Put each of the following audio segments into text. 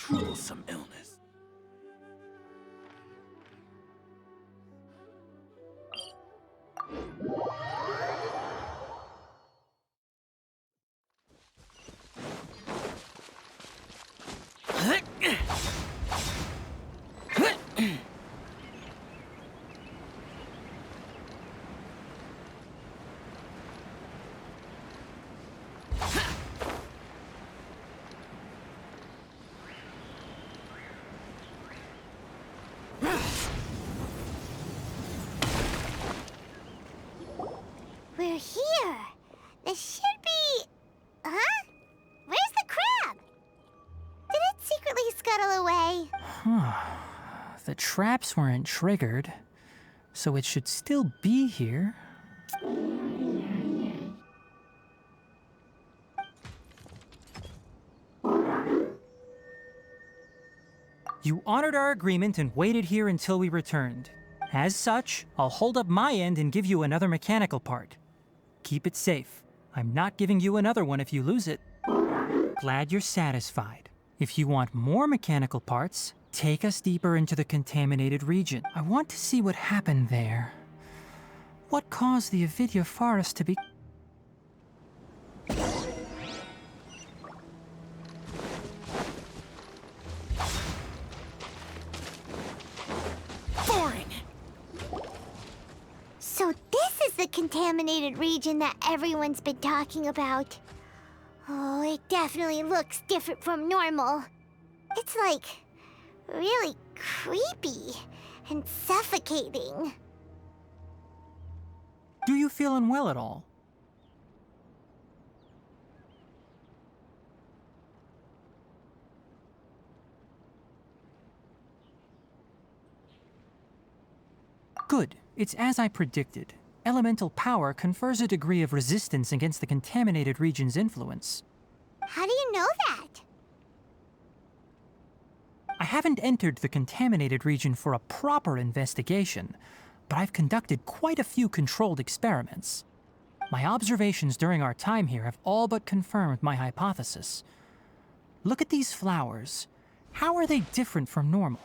troublesome illness. We're here. This should be... Huh? Where's the crab? Did it secretly scuttle away? The traps weren't triggered, so it should still be here. You honored our agreement and waited here until we returned. As such, I'll hold up my end and give you another mechanical part. Keep it safe. I'm not giving you another one if you lose it. Glad you're satisfied. If you want more mechanical parts, take us deeper into the contaminated region. I want to see what happened there. What caused the Avidya forest to be... Boring! So this is the contaminated region that everyone's been talking about. Oh, it definitely looks different from normal. It's like really creepy and suffocating. Do you feel unwell at all? Good. It's as I predicted. Elemental power confers a degree of resistance against the contaminated region's influence. How do you know that? I haven't entered the contaminated region for a proper investigation, but I've conducted quite a few controlled experiments. My observations during our time here have all but confirmed my hypothesis. Look at these flowers. How are they different from normal?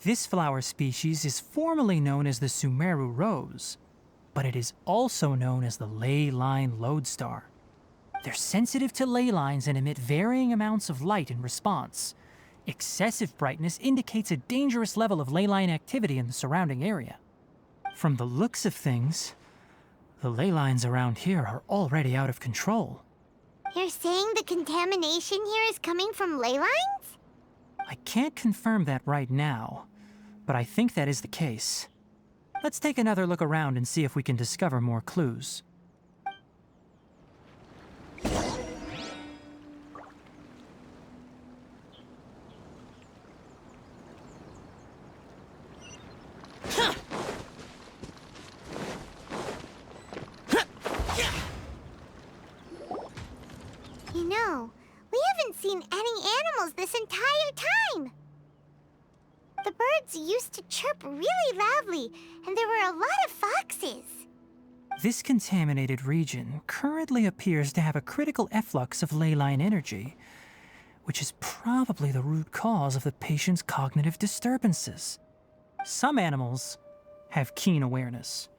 This flower species is formally known as the Sumeru rose, but it is also known as the ley line lodestar. They're sensitive to ley lines and emit varying amounts of light in response. Excessive brightness indicates a dangerous level of ley line activity in the surrounding area. From the looks of things, the ley lines around here are already out of control. You're saying the contamination here is coming from ley lines? I can't confirm that right now, but I think that is the case. Let's take another look around and see if we can discover more clues. You know, we haven't seen any animals this entire time. The birds used to chirp really loudly, and there were a lot of foxes. This contaminated region currently appears to have a critical efflux of ley line energy, which is probably the root cause of the patient's cognitive disturbances. Some animals have keen awareness.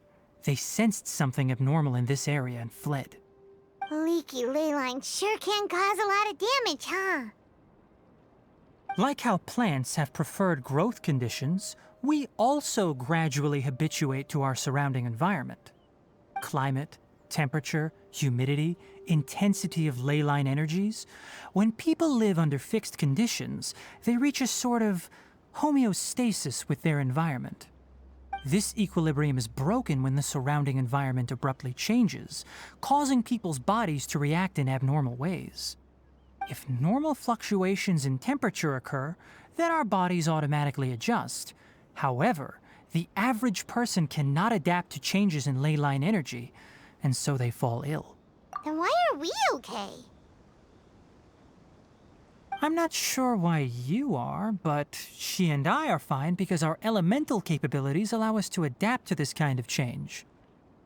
They sensed something abnormal in this area and fled. Leaky ley lines sure can cause a lot of damage, huh? Like how plants have preferred growth conditions, we also gradually habituate to our surrounding environment. Climate, temperature, humidity, intensity of ley line energies. When people live under fixed conditions, they reach a sort of homeostasis with their environment. This equilibrium is broken when the surrounding environment abruptly changes, causing people's bodies to react in abnormal ways. If normal fluctuations in temperature occur, then our bodies automatically adjust. However, the average person cannot adapt to changes in ley line energy, and so they fall ill. Then why are we okay? I'm not sure why you are, but she and I are fine because our elemental capabilities allow us to adapt to this kind of change.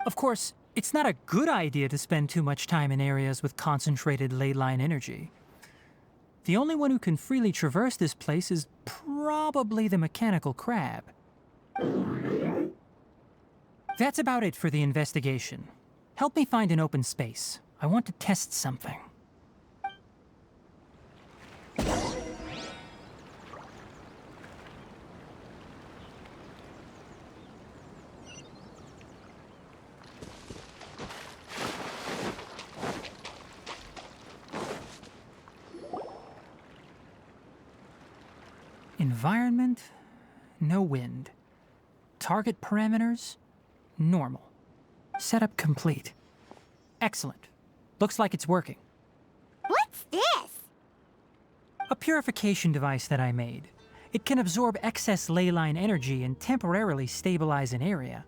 Of course, it's not a good idea to spend too much time in areas with concentrated ley line energy. The only one who can freely traverse this place is probably the mechanical crab. That's about it for the investigation. Help me find an open space. I want to test something. Environment, no wind. Target parameters, normal. Setup complete. Excellent. Looks like it's working. What's this? A purification device that I made. It can absorb excess ley line energy and temporarily stabilize an area.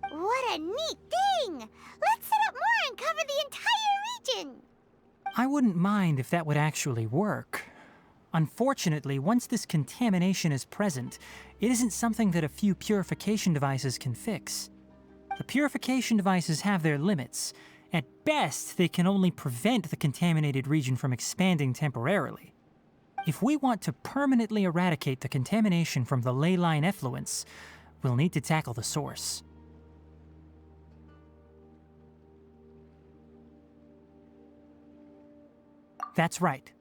What a neat thing! Let's set up more and cover the entire region! I wouldn't mind if that would actually work. Unfortunately, once this contamination is present, it isn't something that a few purification devices can fix. The purification devices have their limits. At best, they can only prevent the contaminated region from expanding temporarily. If we want to permanently eradicate the contamination from the ley line effluents, we'll need to tackle the source. That's right.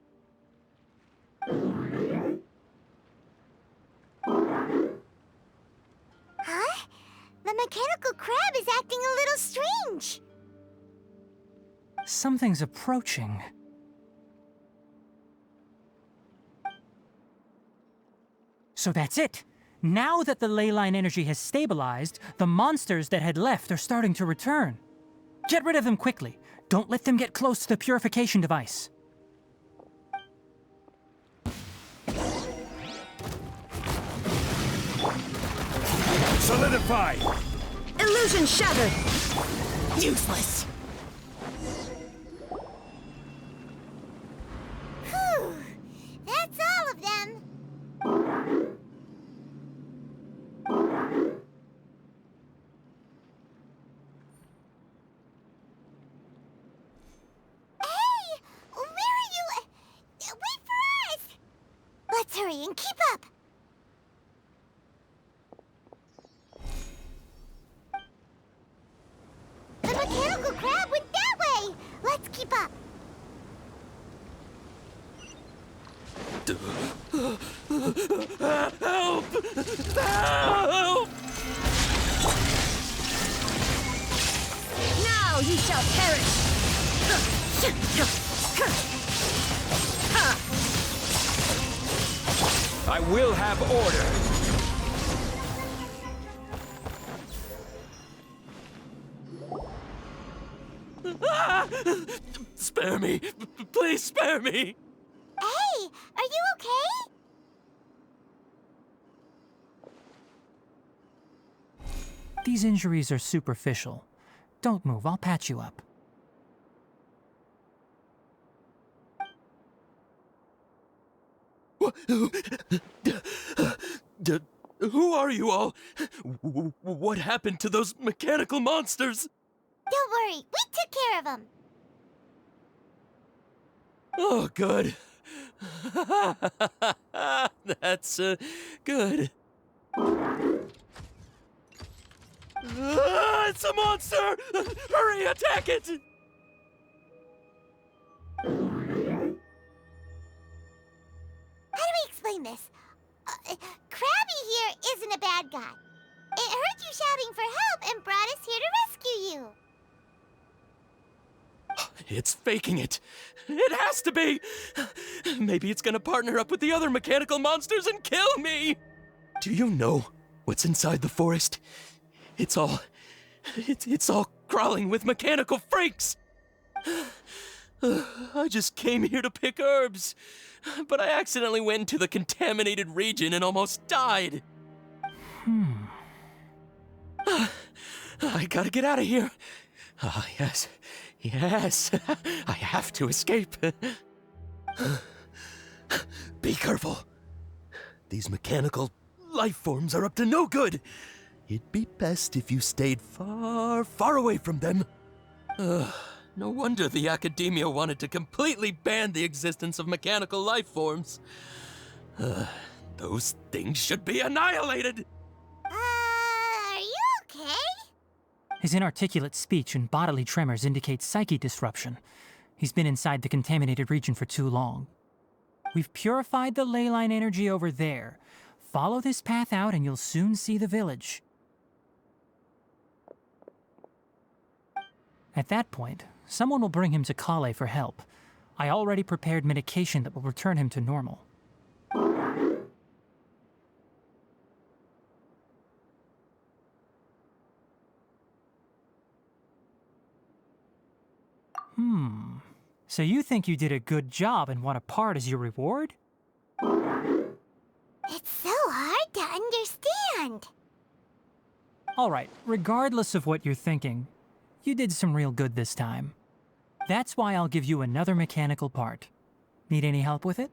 Huh? The mechanical crab is acting a little strange. Something's approaching. So that's it. Now that the ley line energy has stabilized, the monsters that had left are starting to return. Get rid of them quickly. Don't let them get close to the purification device. Solidify! Illusion shattered! Useless. Whew. That's all of them. Hey! Where are you? Wait for us! Let's hurry and keep up. The mechanical crab went that way! Let's keep up! Help! Help! Now you shall perish! I will have order! Spare me! Please spare me! Hey, are you okay? These injuries are superficial. Don't move, I'll patch you up. Who are you all? What happened to those mechanical monsters? Don't worry, we took care of them. Oh, good. That's, good. It's a monster! Hurry, attack it! How do we explain this? Krabby here isn't a bad guy. It heard you shouting for help and brought us here to rescue you. It's faking it. It has to be. Maybe it's gonna partner up with the other mechanical monsters and kill me. Do you know what's inside the forest? It's all crawling with mechanical freaks. I just came here to pick herbs, but I accidentally went into the contaminated region and almost died. I gotta get out of here. Ah, yes, I have to escape. Be careful. These mechanical life forms are up to no good. It'd be best if you stayed far, far away from them. No wonder the academia wanted to completely ban the existence of mechanical life forms. Those things should be annihilated! Are you okay? His inarticulate speech and bodily tremors indicate psyche disruption. He's been inside the contaminated region for too long. We've purified the ley line energy over there. Follow this path out and you'll soon see the village. At that point, someone will bring him to Kale for help. I already prepared medication that will return him to normal. So you think you did a good job and want a part as your reward? It's so hard to understand. Alright, regardless of what you're thinking, you did some real good this time. That's why I'll give you another mechanical part. Need any help with it?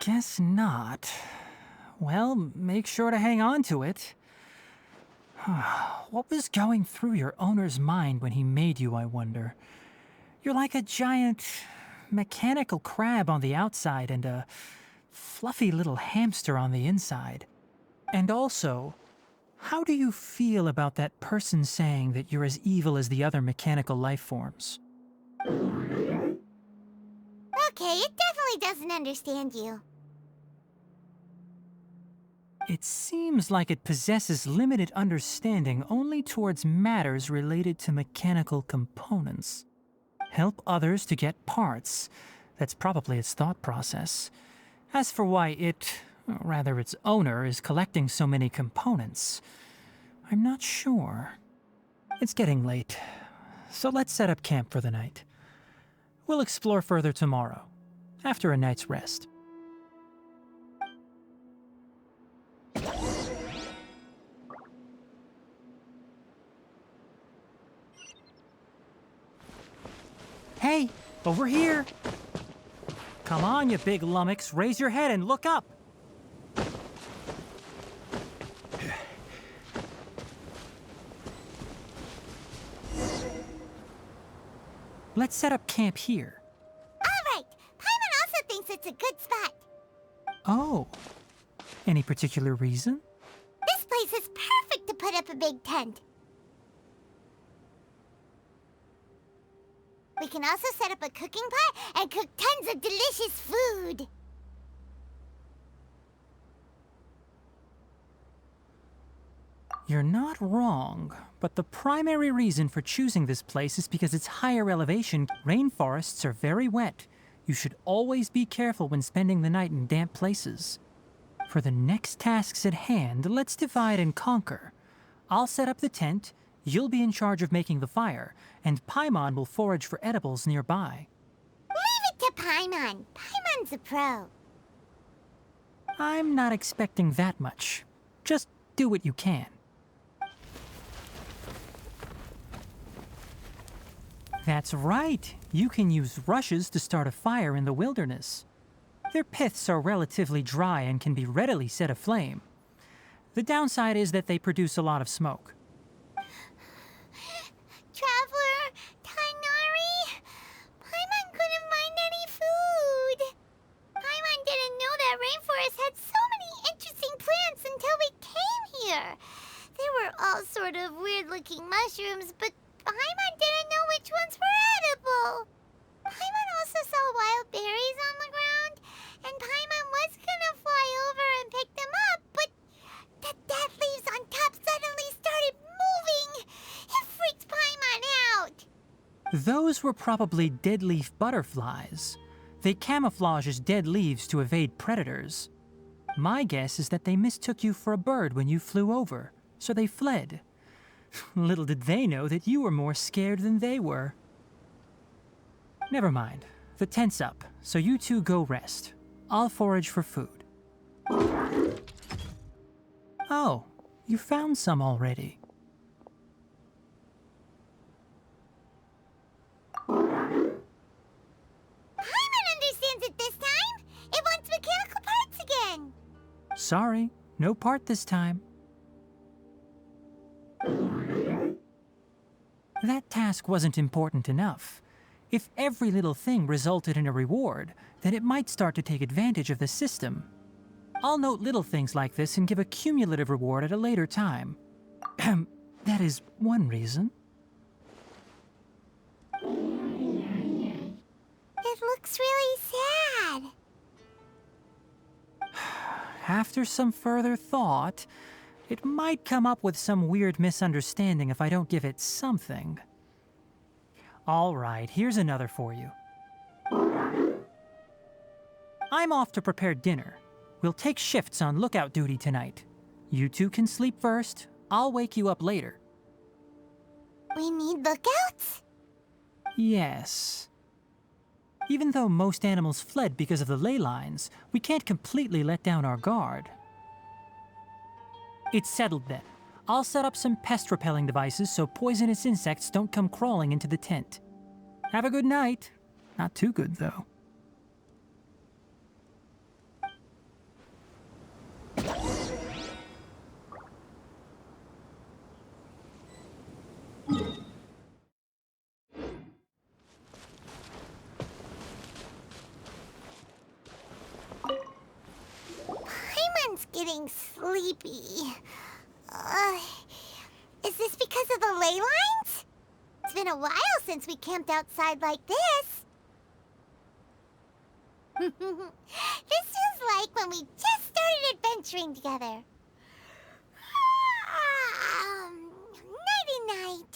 Guess not. Well, make sure to hang on to it. What was going through your owner's mind when he made you, I wonder? You're like a giant mechanical crab on the outside and a fluffy little hamster on the inside. And also, how do you feel about that person saying that you're as evil as the other mechanical life forms? Okay, it definitely doesn't understand you. It seems like it possesses limited understanding only towards matters related to mechanical components. Help others to get parts. That's probably its thought process. As for why it, or rather its owner, is collecting so many components, I'm not sure. It's getting late, so let's set up camp for the night. We'll explore further tomorrow, after a night's rest. Hey, over here! Come on, you big lummox, raise your head and look up! Let's set up camp here. All right, Paimon also thinks it's a good spot. Oh, any particular reason? This place is perfect to put up a big tent. We can also set up a cooking pot and cook tons of delicious food. You're not wrong, but the primary reason for choosing this place is because it's higher elevation. Rainforests are very wet. You should always be careful when spending the night in damp places. For the next tasks at hand, let's divide and conquer. I'll set up the tent, you'll be in charge of making the fire, and Paimon will forage for edibles nearby. Leave it to Paimon. Paimon's a pro. I'm not expecting that much. Just do what you can. That's right. You can use rushes to start a fire in the wilderness. Their piths are relatively dry and can be readily set aflame. The downside is that they produce a lot of smoke. Traveler, Tainari, Paimon couldn't find any food. Paimon didn't know that rainforest had so many interesting plants until we came here. They were all sort of weird-looking mushrooms, but Paimon didn't know which ones were edible. Paimon also saw wild berries on the ground, and Paimon was gonna fly over and pick them up, but the dead leaves on top suddenly started moving. It freaked Paimon out. Those were probably deadleaf butterflies. They camouflage as dead leaves to evade predators. My guess is that they mistook you for a bird when you flew over, so they fled. Little did they know that you were more scared than they were. Never mind. The tent's up, so you two go rest. I'll forage for food. Oh, you found some already. Paimon Sorry, no part this time. That task wasn't important enough. If every little thing resulted in a reward, then it might start to take advantage of the system. I'll note little things like this and give a cumulative reward at a later time. That is one reason. It looks really sad. After some further thought, it might come up with some weird misunderstanding if I don't give it something. All right, here's another for you. I'm off to prepare dinner. We'll take shifts on lookout duty tonight. You two can sleep first. I'll wake you up later. We need lookouts? Yes. Even though most animals fled because of the ley lines, we can't completely let down our guard. It's settled then. I'll set up some pest-repelling devices so poisonous insects don't come crawling into the tent. Have a good night. Not too good, though. Paimon's getting sleepy. Is this because of the ley lines? It's been a while since we camped outside like this. This is like when we just started adventuring together. Nighty-night.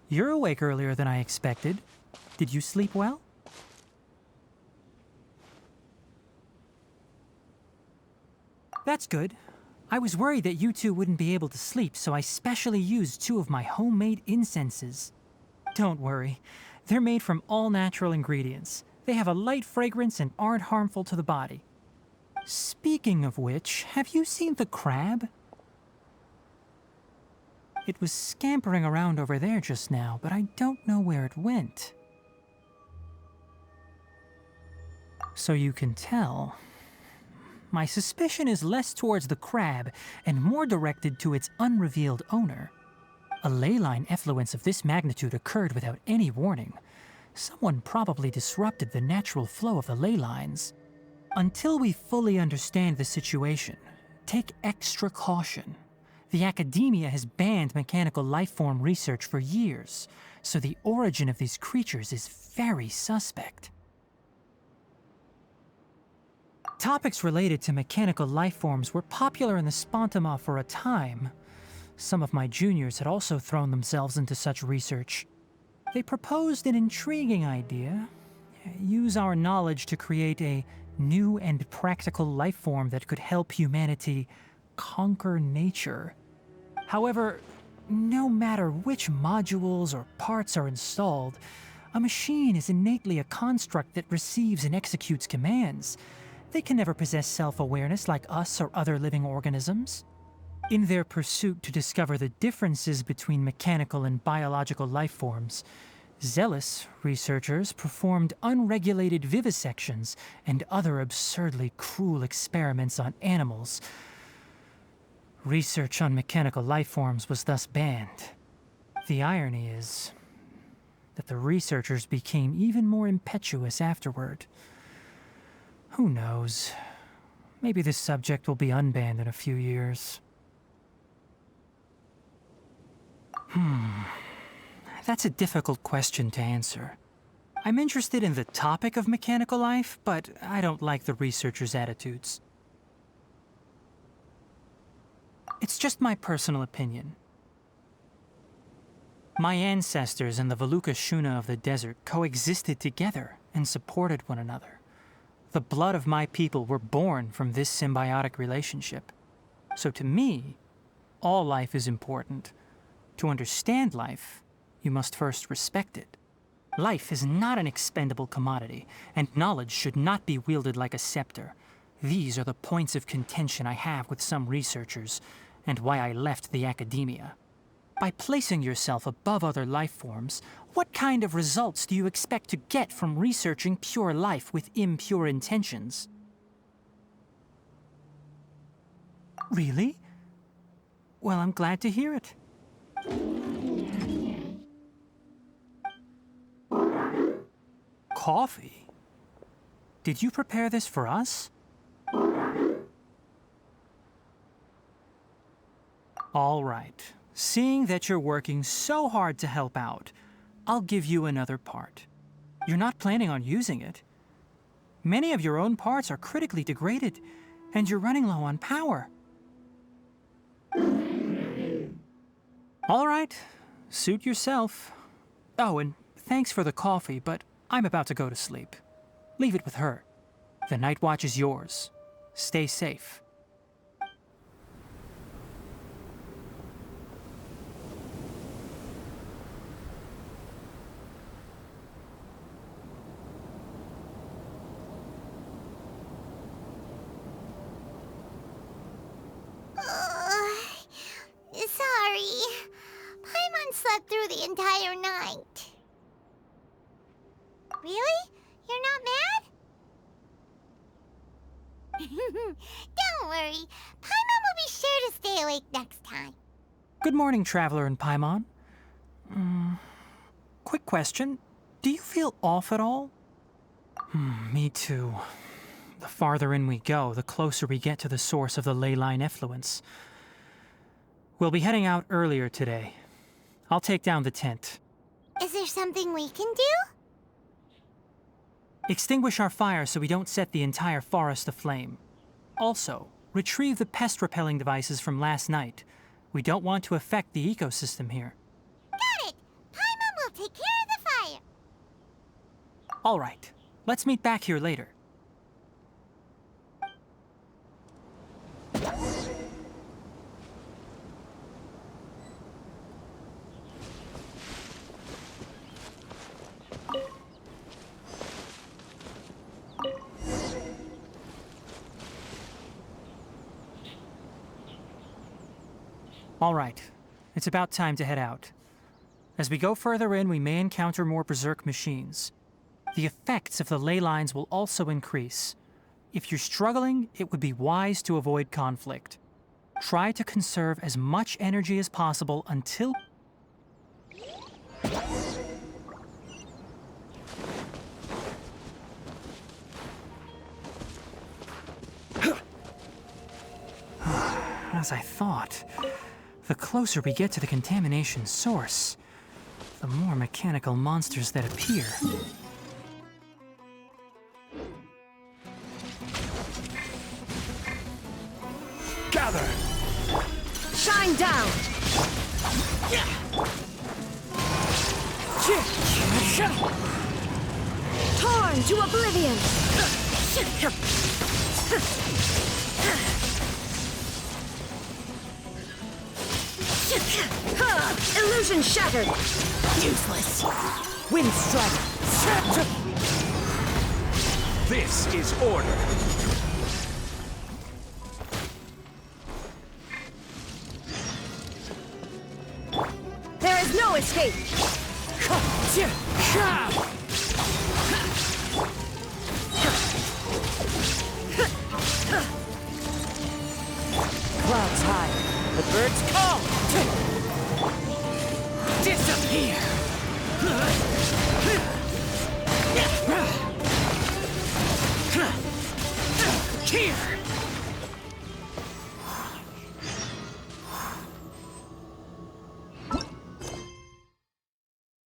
You're awake earlier than I expected. Did you sleep well? That's good. I was worried that you two wouldn't be able to sleep, so I specially used 2 of my homemade incenses. Don't worry. They're made from all natural ingredients. They have a light fragrance and aren't harmful to the body. Speaking of which, have you seen the crab? It was scampering around over there just now, but I don't know where it went. So you can tell. My suspicion is less towards the crab and more directed to its unrevealed owner. A ley line effluence of this magnitude occurred without any warning. Someone probably disrupted the natural flow of the ley lines. Until we fully understand the situation, take extra caution. The academia has banned mechanical lifeform research for years, so the origin of these creatures is very suspect. Topics related to mechanical lifeforms were popular in the Spontama for a time. Some of my juniors had also thrown themselves into such research. They proposed an intriguing idea: use our knowledge to create a new and practical lifeform that could help humanity conquer nature. However, no matter which modules or parts are installed, a machine is innately a construct that receives and executes commands. They can never possess self-awareness like us or other living organisms. In their pursuit to discover the differences between mechanical and biological lifeforms, zealous researchers performed unregulated vivisections and other absurdly cruel experiments on animals. Research on mechanical lifeforms was thus banned. The irony is that the researchers became even more impetuous afterward. Who knows? Maybe this subject will be unbanned in a few years. That's a difficult question to answer. I'm interested in the topic of mechanical life, but I don't like the researchers' attitudes. It's just my personal opinion. My ancestors and the Valuka Shuna of the desert coexisted together and supported one another. The blood of my people were born from this symbiotic relationship. So to me, all life is important. To understand life, you must first respect it. Life is not an expendable commodity, and knowledge should not be wielded like a scepter. These are the points of contention I have with some researchers, and why I left the academia. By placing yourself above other life forms, what kind of results do you expect to get from researching pure life with impure intentions? Really? Well, I'm glad to hear it. Coffee? Did you prepare this for us? All right. Seeing that you're working so hard to help out, I'll give you another part. You're not planning on using it. Many of your own parts are critically degraded, and you're running low on power. All right. Suit yourself. Oh, and thanks for the coffee, but I'm about to go to sleep. Leave it with her. The night watch is yours. Stay safe. Sorry. Paimon slept through the entire night. Really? You're not mad? Don't worry. Paimon will be sure to stay awake next time. Good morning, Traveler and Paimon. Quick question. Do you feel off at all? Me too. The farther in we go, the closer we get to the source of the ley line effluence. We'll be heading out earlier today. I'll take down the tent. Is there something we can do? Extinguish our fire so we don't set the entire forest aflame. Also, retrieve the pest-repelling devices from last night. We don't want to affect the ecosystem here. Got it! Paimon will take care of the fire. All right. Let's meet back here later. All right. It's about time to head out. As we go further in, we may encounter more berserk machines. The effects of the ley lines will also increase. If you're struggling, it would be wise to avoid conflict. Try to conserve as much energy as possible until... As I thought, the closer we get to the contamination source, the more mechanical monsters that appear. Gather! Shine down! Torn to oblivion! Illusion shattered! Useless. Wind strike! This is order. There is no escape! Clouds high. The birds come. Disappear.